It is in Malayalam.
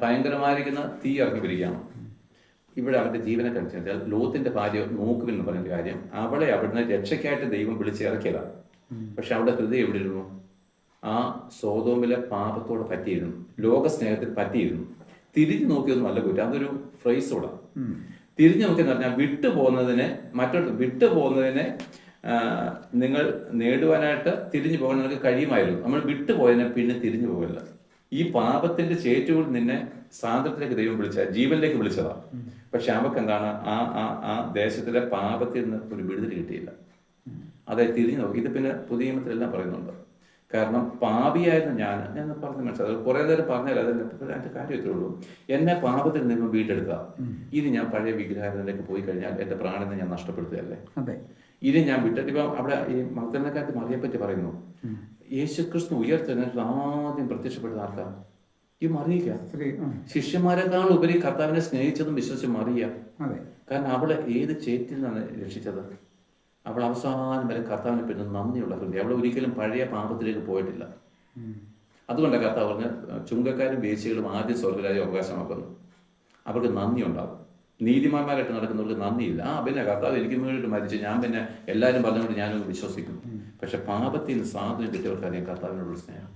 ഭയങ്കരമായിരിക്കുന്ന തീ ഇറങ്ങി വരികയാണ്. ഇവിടെ അവരുടെ ജീവനെ കഴിച്ചാൽ ലോത്തിന്റെ ഭാര്യ നോക്കുവിൻ എന്ന് പറയുന്ന കാര്യം, അവളെ അവിടുന്ന് രക്ഷയ്ക്കായിട്ട് ദൈവം വിളിച്ചിറക്കിയതാണ്. പക്ഷെ അവളുടെ ഹൃദയം എവിടെ ഇരുന്നു? ആ സോതോമിലെ പാപത്തോടെ പറ്റിയിരുന്നു, ലോകസ്നേഹത്തിൽ പറ്റിയിരുന്നു. തിരിഞ്ഞു നോക്കിയൊന്നും അല്ല കുറ്റം, അതൊരു ഫ്രൈസോടാ. തിരിഞ്ഞു നോക്കിയെന്ന് പറഞ്ഞാൽ വിട്ടുപോകുന്നതിനെ നിങ്ങൾ നേടുവാനായിട്ട് തിരിഞ്ഞു പോകാൻ നിങ്ങൾക്ക് കഴിയുമായിരുന്നു. നമ്മൾ വിട്ടുപോയതിനെ പിന്നെ തിരിഞ്ഞു പോകല്ല. ഈ പാപത്തിന്റെ ചേറ്റുകൾ നിന്നെ സ്വാതന്ത്ര്യത്തിലേക്ക് ദൈവം ജീവനിലേക്ക് വിളിച്ചതാ. പക്ഷെ അവർക്ക് എന്താണ്, ആ ദേശത്തിലെ പാപത്തിൽ നിന്ന് ഒരു വിടുതൽ കിട്ടിയില്ല. അതായത് തിരിഞ്ഞു നോക്കി. ഇത് പിന്നെ പുതിയ നിയമത്തിലെല്ലാം പറയുന്നുണ്ട്. കാരണം പാപിയായിരുന്നു ഞാൻ പറഞ്ഞ് മനസ്സിലായി. കുറെ നേരം പറഞ്ഞാൽ അതിന്റെ കാര്യം ഇത്രേ ഉള്ളൂ. എന്നെ പാപത്തിൽ നിന്ന് വീണ്ടെടുക്കുക. ഇനി ഞാൻ പഴയ വിഗ്രഹാരത്തിലേക്ക് പോയി കഴിഞ്ഞാൽ എന്റെ പ്രാണനെ ഞാൻ നഷ്ടപ്പെടുത്തുകയല്ലേ. ഇനി ഞാൻ വിട്ടിട്ട് ഇപ്പം അവിടെ ഈ മഗ്ദലക്കാരത്തി മറിയെപ്പറ്റി പറയുന്നു. യേശുക്രിസ്തു ഉയർത്തെഴുന്നേറ്റ് ആദ്യം പ്രത്യക്ഷപ്പെടുന്ന ആർക്കാ? ഈ മറിയ. ശിഷ്യന്മാരെക്കാൾ ഉപരി കർത്താവിനെ സ്നേഹിച്ചതും വിശ്വസിച്ച് മറിയ. കാരണം അവളെ ഏത് ചേറ്റിൽ നിന്നാണ് രക്ഷിച്ചത്? അവൾ അവസാനം വരെ കർത്താവിനെ പറ്റി നന്ദിയുള്ള ഹൃദയം. അവൾ ഒരിക്കലും പഴയ പാപത്തിലേക്ക് പോയിട്ടില്ല. അതുകൊണ്ടാണ് കർത്താവ് പറഞ്ഞ് ചുങ്കക്കാരും വേശ്യകളും ആദ്യം സ്വർഗ്ഗരാജ്യം അവകാശമാക്കുന്നു. അവർക്ക് നന്ദി ഉണ്ടാവും. നീതിമാന്മാരായിട്ട് നടക്കുന്നവർക്ക് നന്ദിയില്ല. പിന്നെ കർത്താവ് എനിക്ക് വേണ്ടിയിട്ട് മരിച്ചു, ഞാൻ പിന്നെ എല്ലാവരും പറഞ്ഞുകൊണ്ട് ഞാനൊന്ന് വിശ്വസിക്കും. പക്ഷെ പാപത്തിൽ നിന്ന് സ്വാതന്ത്ര്യം കിട്ടിയവർക്ക് അറിയാം കർത്താവിനോടുള്ള സ്നേഹം.